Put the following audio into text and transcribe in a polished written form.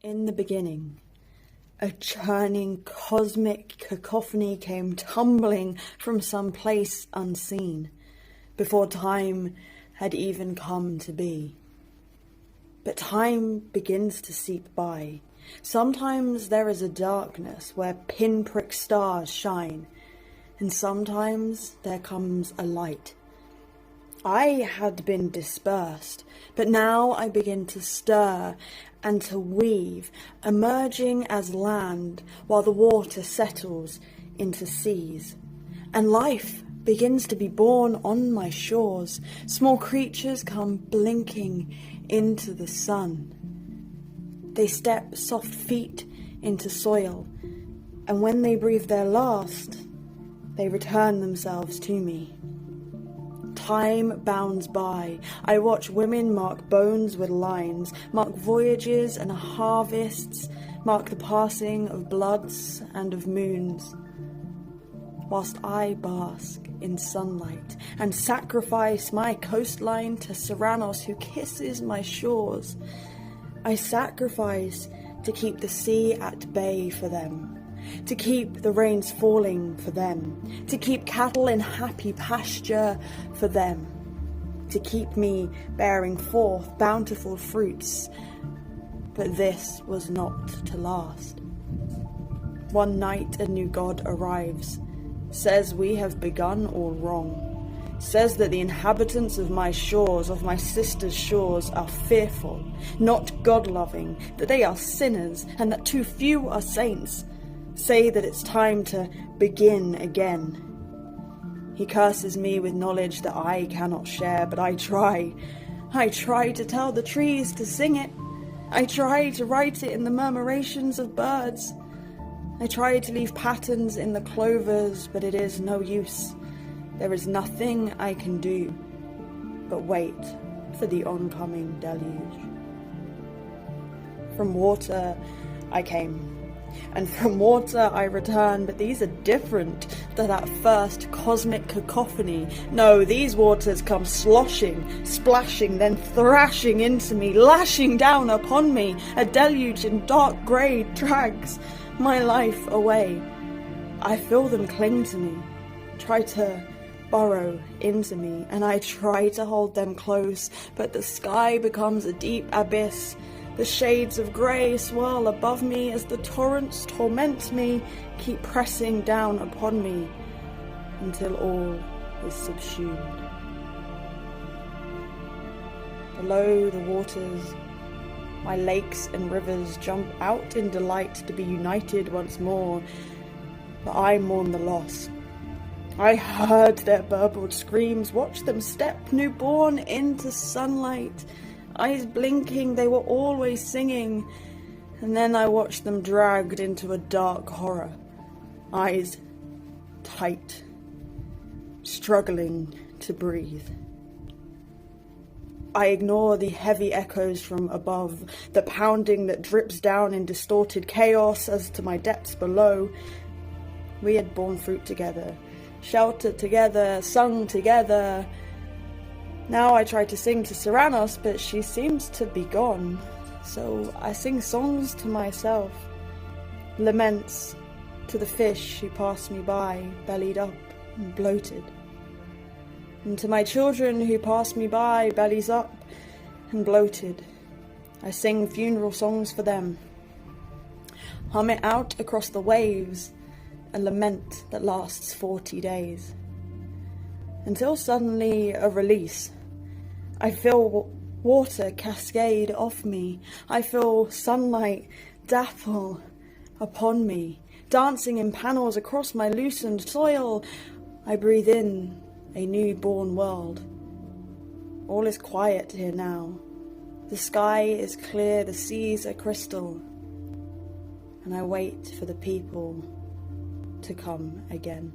In the beginning, a churning cosmic cacophony came tumbling from some place unseen, before time had even come to be. But time begins to seep by. Sometimes there is a darkness where pinprick stars shine, and sometimes there comes a light. I had been dispersed, but now I begin to stir and to weave, emerging as land while the water settles into seas. And life begins to be born on my shores. Small creatures come blinking into the sun. They step soft feet into soil, and when they breathe their last, they return themselves to me. Time bounds by. I watch women mark bones with lines, mark voyages and harvests, mark the passing of bloods and of moons, whilst I bask in sunlight and sacrifice my coastline to Serranos, who kisses my shores. I sacrifice to keep the sea at bay for them, to keep the rains falling for them, to keep cattle in happy pasture for them, to keep me bearing forth bountiful fruits. But this was not to last. One night a new god arrives, says we have begun all wrong, says that the inhabitants of my shores, of my sister's shores, are fearful, not God-loving, that they are sinners, and that too few are saints. Say that it's time to begin again. He curses me with knowledge that I cannot share, but I try. I try to tell the trees to sing it. I try to write it in the murmurations of birds. I try to leave patterns in the clovers, but it is no use. There is nothing I can do but wait for the oncoming deluge. From water I came, and from water I return, but these are different to that first cosmic cacophony. No, these waters come sloshing, splashing, then thrashing into me, lashing down upon me. A deluge in dark grey drags my life away. I feel them cling to me, try to burrow into me, and I try to hold them close, but the sky becomes a deep abyss. The shades of grey swirl above me as the torrents torment me, keep pressing down upon me until all is subsumed. Below the waters, my lakes and rivers jump out in delight to be united once more, but I mourn the loss. I heard their burbled screams, watched them step newborn into sunlight. Eyes blinking, they were always singing, and then I watched them dragged into a dark horror. Eyes tight, struggling to breathe. I ignore the heavy echoes from above, the pounding that drips down in distorted chaos as to my depths below. We had borne fruit together, sheltered together, sung together. Now I try to sing to Serranos, but she seems to be gone, so I sing songs to myself, laments to the fish who pass me by, bellied up and bloated, and to my children who pass me by, bellies up and bloated. I sing funeral songs for them, hum it out across the waves, a lament that lasts 40 days, until suddenly a release. I feel water cascade off me. I feel sunlight dapple upon me, dancing in panels across my loosened soil. I breathe in a newborn world. All is quiet here now. The sky is clear, the seas are crystal, and I wait for the people to come again.